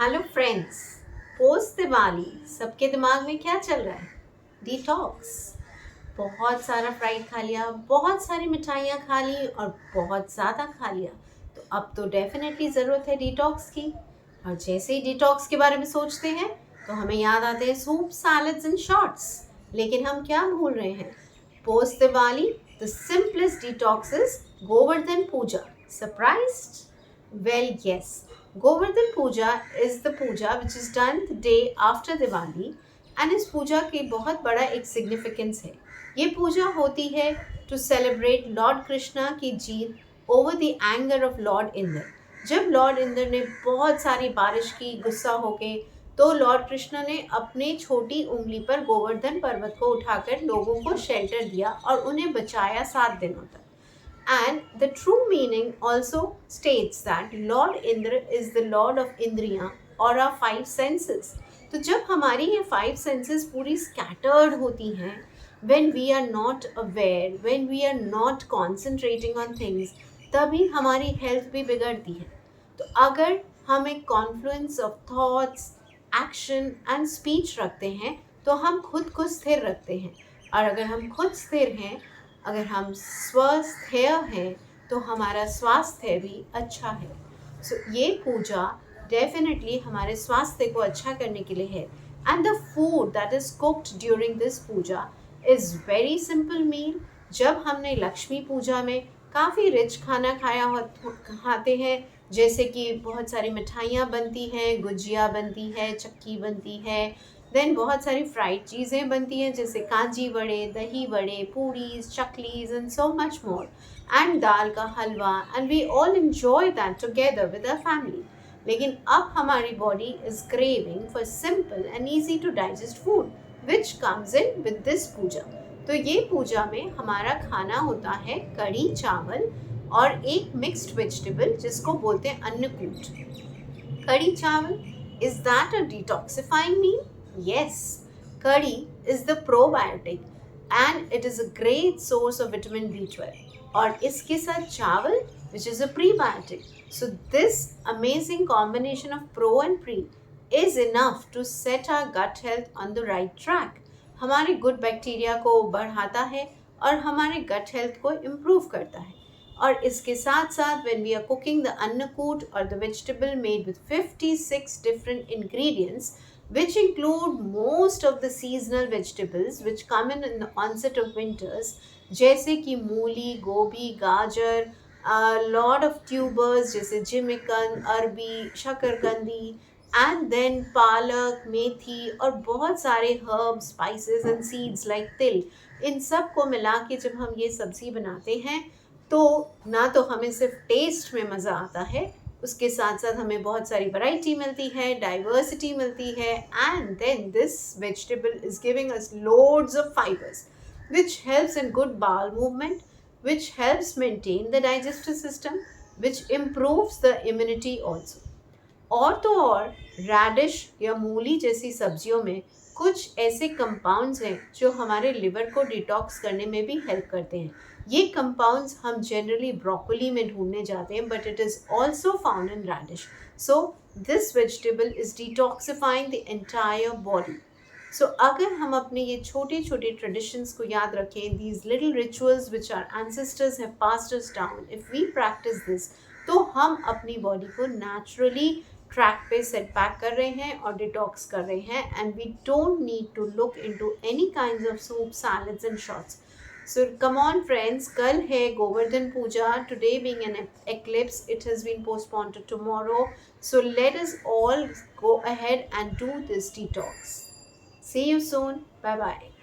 Hello friends. Post Diwali सबके दिमाग में क्या चल रहा है? डिटॉक्स। बहुत सारा फ्राइड खा लिया, बहुत सारी मिठाइयाँ खा ली और बहुत ज़्यादा खा लिया, तो अब तो डेफिनेटली ज़रूरत है डिटॉक्स की। और जैसे ही डिटॉक्स के बारे में सोचते हैं तो हमें याद आते हैं सूप, सैलड्स एंड शॉट्स। लेकिन हम क्या भूल रहे हैं? Post Diwali the simplest detox is Govardhan puja. Surprised? Well, yes. Govardhan Puja is the puja which is done the day after Diwali, and इस पूजा की बहुत बड़ा एक सिग्निफिकेंस है। ये पूजा होती है टू सेलिब्रेट लॉर्ड कृष्णा की जीत over the anger of Lord Indra. जब लॉर्ड इंद्र ने बहुत सारी बारिश की गुस्सा होके, तो लॉर्ड कृष्णा ने अपने छोटी उंगली पर गोवर्धन पर्वत को उठाकर लोगों को शेल्टर दिया और उन्हें बचाया 7 दिनों तक। And the true meaning also states that Lord Indra is the Lord of Indriya or our 5 senses. तो जब हमारी ये 5 senses पूरी scattered होती हैं, when we are not aware, when we are not concentrating on things, तभी हमारी health भी बिगड़ती है। तो अगर हम एक confluence of thoughts, action and speech रखते हैं, तो हम खुद को स्थिर रखते हैं। और अगर हम खुद स्थिर हैं, अगर हम स्वस्थ हैं तो हमारा स्वास्थ्य भी अच्छा है। ये पूजा डेफिनेटली हमारे स्वास्थ्य को अच्छा करने के लिए है। And the food that is cooked during this puja is very simple meal. जब हमने लक्ष्मी पूजा में काफ़ी रिच खाना खाते हैं, जैसे कि बहुत सारी मिठाइयाँ बनती हैं, गुजिया बनती है, चक्की बनती है, देन बहुत सारी फ्राइड चीज़ें बनती हैं जैसे kanji vade, dahi vade, puris, chaklis and so much more, and dal का halwa, and we all enjoy that together with our family. लेकिन अब हमारी body is craving for simple and easy to digest food which comes in with this puja. तो ये पूजा में हमारा खाना होता है कढ़ी चावल और एक मिक्स्ड वेजिटेबल जिसको बोलते हैं अन्नकूट। कढ़ी चावल, is that a detoxifying meal? Yes. Curry is the probiotic and it is a great source of vitamin B12. और इसके साथ चावल which is a prebiotic. So this amazing combination of pro and pre is enough to set our gut health on the right track. हमारे good bacteria को बढ़ाता है और हमारे गट हेल्थ को इम्प्रूव करता है। और इसके साथ साथ when we are cooking the annakut or the vegetable made with 56 different ingredients which include most of the seasonal vegetables which come in the onset of winters, जैसे कि मूली, गोभी, गाजर, lot of tubers जैसे जिमिकन, अरबी, शकरकंदी, and then पालक, मेथी और बहुत सारे herbs, spices and seeds like तिल, इन सब को मिला के जब हम ये सब्जी बनाते हैं तो ना तो हमें सिर्फ टेस्ट में मज़ा आता है, उसके साथ साथ हमें बहुत सारी वैरायटी मिलती है, डाइवर्सिटी मिलती है, and then this vegetable is giving us loads of fibres which helps in good bowel movement, which helps maintain the digestive system, which improves the immunity also. और तो और रैडिश या मूली जैसी सब्जियों में कुछ ऐसे कंपाउंड्स हैं जो हमारे लिवर को डिटॉक्स करने में भी हेल्प करते हैं। ये कंपाउंड्स हम जनरली ब्रोकोली में ढूंढने जाते हैं, but it is also found in radish. So this vegetable is detoxifying the entire body. So अगर हम अपने ये छोटे छोटे ट्रेडिशंस को याद रखें, these little rituals which are ancestors have passed us down, if we practise this, तो हम अपनी बॉडी को नेचुरली ट्रैक पे सेट बैक कर रहे हैं और डिटॉक्स कर रहे हैं, and we don't need to look into any kinds of soup, salads and shots. So come on friends, कल है गोवर्धन पूजा, today being an eclipse, it has been postponed to tomorrow. So let us all go ahead and do this detox. See you soon. Bye bye.